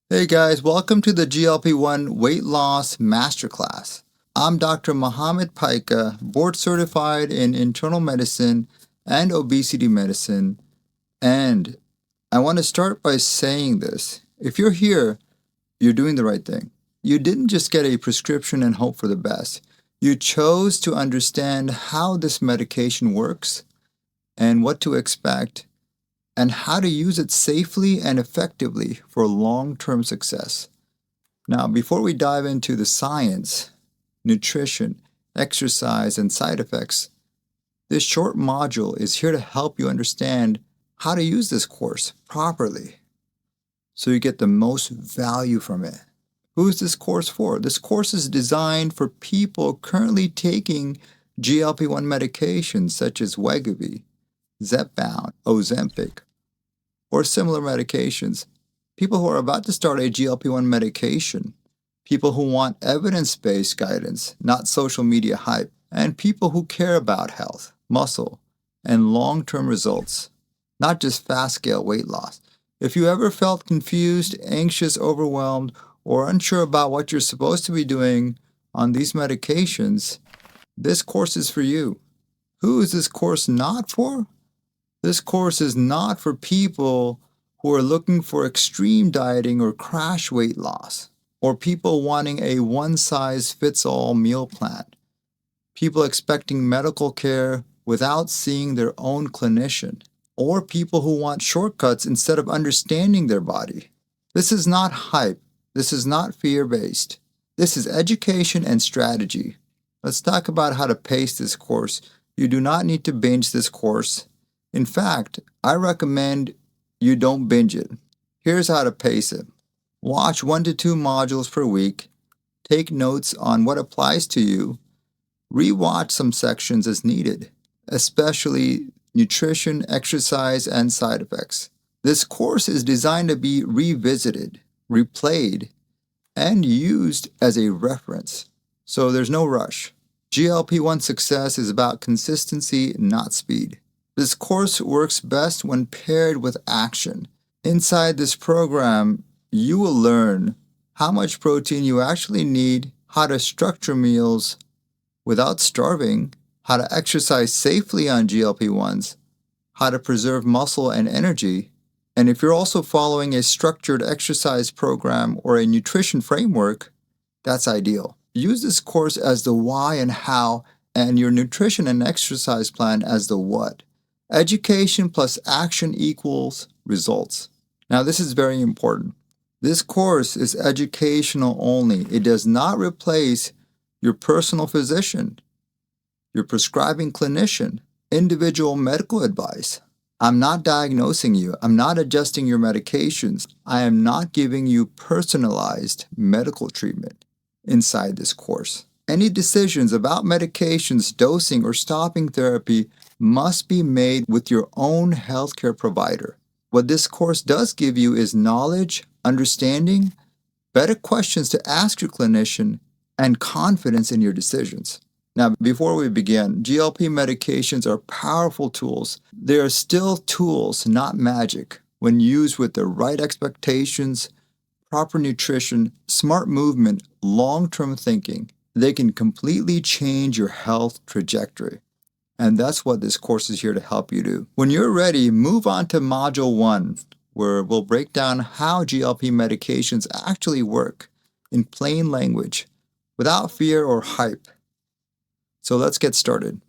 Hey guys, welcome to the GLP-1 Weight Loss Masterclass. I'm Dr. Mohammed Paika, board certified in internal medicine and obesity medicine. And I want to start by saying this. If you're here, you're doing the right thing. You didn't just get a prescription and hope for the best. You chose to understand how this medication works and what to expect and how to use it safely and effectively for long-term success. Now, before we dive into the science, nutrition, exercise, and side effects, this short module is here to help you understand how to use this course properly so you get the most value from it. Who is this course for? This course is designed for people currently taking GLP-1 medications such as Wegovy, Zepbound, Ozempic, or similar medications, people who are about to start a GLP-1 medication, people who want evidence-based guidance, not social media hype, and people who care about health, muscle, and long-term results, not just fast-scale weight loss. If you ever felt confused, anxious, overwhelmed, or unsure about what you're supposed to be doing on these medications, this course is for you. Who is this course not for? This course is not for people who are looking for extreme dieting or crash weight loss, or people wanting a one-size-fits-all meal plan, people expecting medical care without seeing their own clinician, or people who want shortcuts instead of understanding their body. This is not hype. This is not fear-based. This is education and strategy. Let's talk about how to pace this course. You do not need to binge this course. In fact, I recommend you don't binge it. Here's how to pace it. Watch 1 to 2 modules per week. Take notes on what applies to you. Rewatch some sections as needed, especially nutrition, exercise, and side effects. This course is designed to be revisited, replayed, and used as a reference. So there's no rush. GLP-1 success is about consistency, not speed. This course works best when paired with action. Inside this program, you will learn how much protein you actually need, how to structure meals without starving, how to exercise safely on GLP-1s, how to preserve muscle and energy, and if you're also following a structured exercise program or a nutrition framework, that's ideal. Use this course as the why and how, and your nutrition and exercise plan as the what. Education plus action equals results. Now, this is very important. This course is educational only. It does not replace your personal physician, your prescribing clinician, individual medical advice. I'm not diagnosing you. I'm not adjusting your medications. I am not giving you personalized medical treatment inside this course. Any decisions about medications, dosing, or stopping therapy must be made with your own healthcare provider. What this course does give you is knowledge, understanding, better questions to ask your clinician, and confidence in your decisions. Now, before we begin, GLP medications are powerful tools. They are still tools, not magic. When used with the right expectations, proper nutrition, smart movement, long-term thinking, they can completely change your health trajectory. And that's what this course is here to help you do. When you're ready, move on to Module 1, where we'll break down how GLP medications actually work in plain language, without fear or hype. So let's get started.